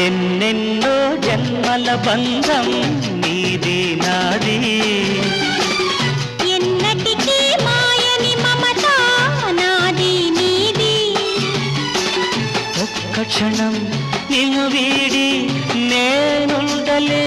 ఎన్నెన్నో జన్మల బంధం నీది నాది, ఎన్నటికీ మాయని మమత నాది నీది. ఒక్క క్షణం నిన్ను వీడి నేనుండలే